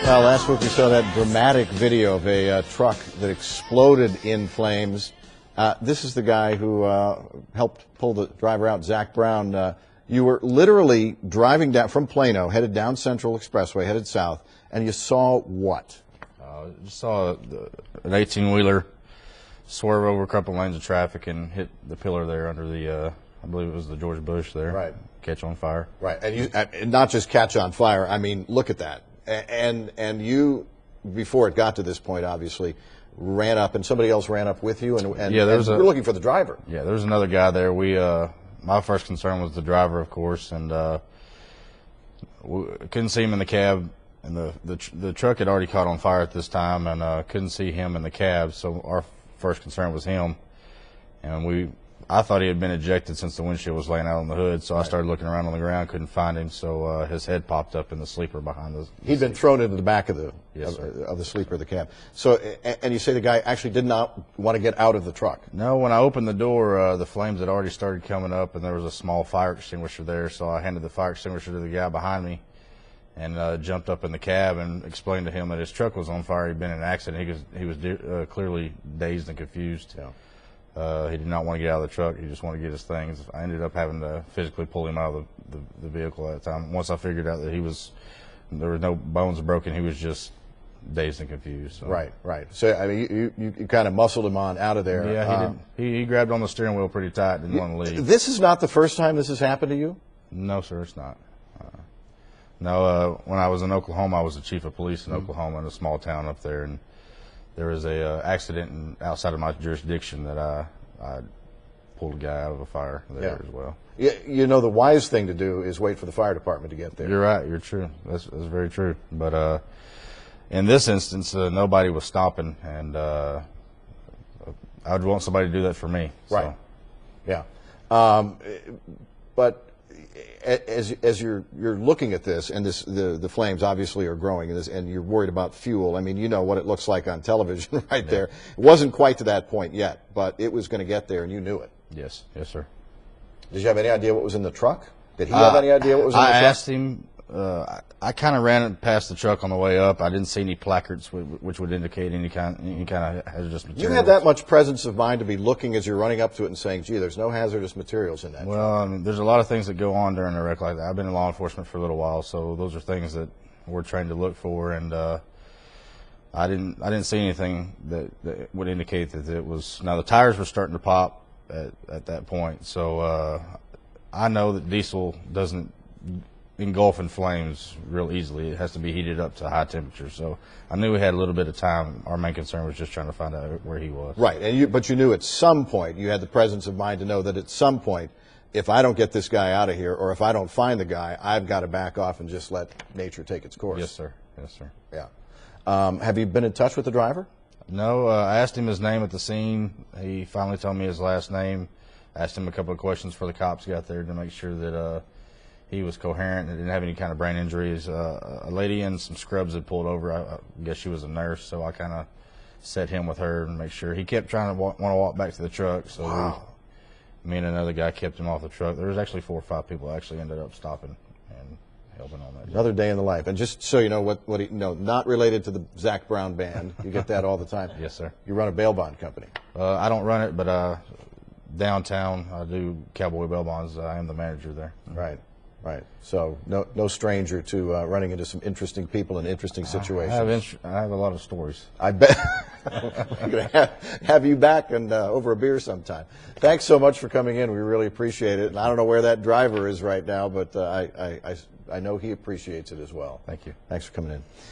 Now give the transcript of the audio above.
Well, last week we saw that dramatic video of a truck that exploded in flames. This is the guy who helped pull the driver out, Zach Brown. You were literally driving down from Plano, headed down Central Expressway, headed south, and you saw what? Just saw an 18-wheeler swerve over a couple lanes of traffic and hit the pillar there under the, I believe it was the George Bush there. Right. Catch on fire. Right, and not just catch on fire. I mean, look at that. And you, before it got to this point, obviously, ran up, and somebody else ran up with you, and yeah, we're looking for the driver. Yeah, there was another guy there. My first concern was the driver, of course, and we couldn't see him in the cab, and the truck had already caught on fire at this time, and couldn't see him in the cab. So our first concern was him, and I thought he had been ejected since the windshield was laying out on the hood, so I started looking around on the ground, couldn't find him, so his head popped up in the sleeper behind the He'd been thrown into the back of the sleeper of the cab. So, and you say the guy actually did not want to get out of the truck? No, when I opened the door, the flames had already started coming up, and there was a small fire extinguisher there, so I handed the fire extinguisher to the guy behind me and jumped up in the cab and explained to him that his truck was on fire. He'd been in an accident. He was clearly dazed and confused. Yeah. He did not want to get out of the truck. He just wanted to get his things. I ended up having to physically pull him out of the vehicle at the time. Once I figured out that there were no bones broken, he was just dazed and confused. So. Right. So, I mean, you kind of muscled him on out of there. Yeah, he grabbed on the steering wheel pretty tight, didn't want to leave. This is not the first time this has happened to you? No, sir, it's not. No, when I was in Oklahoma, I was the chief of police in Oklahoma, in a small town up there, and there was a accident outside of my jurisdiction that I pulled a guy out of a fire there as well. Yeah, you know, the wise thing to do is wait for the fire department to get there. You're right. You're true. That's very true. But in this instance, nobody was stopping, and I would want somebody to do that for me. So. Right. Yeah. But as you're looking at this, and the flames obviously are growing, and you're worried about fuel. I mean, you know what it looks like on television right there. It wasn't quite to that point yet, but it was going to get there, and you knew it. Yes, sir. Did you have any idea what was in the truck? Did he have any idea what was in the truck? I asked him. I kind of ran past the truck on the way up. I didn't see any placards which would indicate any kind of hazardous materials. You had that much presence of mind to be looking as you're running up to it and saying, gee, there's no hazardous materials in that truck. Well, I mean, there's a lot of things that go on during a wreck like that. I've been in law enforcement for a little while, so those are things that we're trained to look for, and I didn't see anything that would indicate that it was. Now, the tires were starting to pop at that point, so I know that diesel doesn't engulf in flames real easily. It has to be heated up to high temperature. So I knew we had a little bit of time. Our main concern was just trying to find out where he was. Right, but you knew at some point, you had the presence of mind to know that at some point, if I don't get this guy out of here, or if I don't find the guy, I've got to back off and just let nature take its course. Yes, sir. Yes, sir. Yeah. Have you been in touch with the driver? No, I asked him his name at the scene. He finally told me his last name. Asked him a couple of questions before the cops got there to make sure that he was coherent and didn't have any kind of brain injuries. A lady in some scrubs had pulled over. I guess she was a nurse, so I kind of set him with her and make sure. He kept trying to want to walk back to the truck, so me and another guy kept him off the truck. There was actually 4 or 5 people actually ended up stopping and helping on that. Another day in the life. And just so you know, not related to the Zach Brown band. You get that all the time. Yes, sir. You run a bail bond company. I don't run it, but downtown I do Cowboy Bail Bonds. I am the manager there. Right. So no stranger to running into some interesting people and interesting situations. I have a lot of stories. I bet. I'm going to have you back and over a beer sometime. Thanks so much for coming in. We really appreciate it. And I don't know where that driver is right now, but I know he appreciates it as well. Thank you. Thanks for coming in.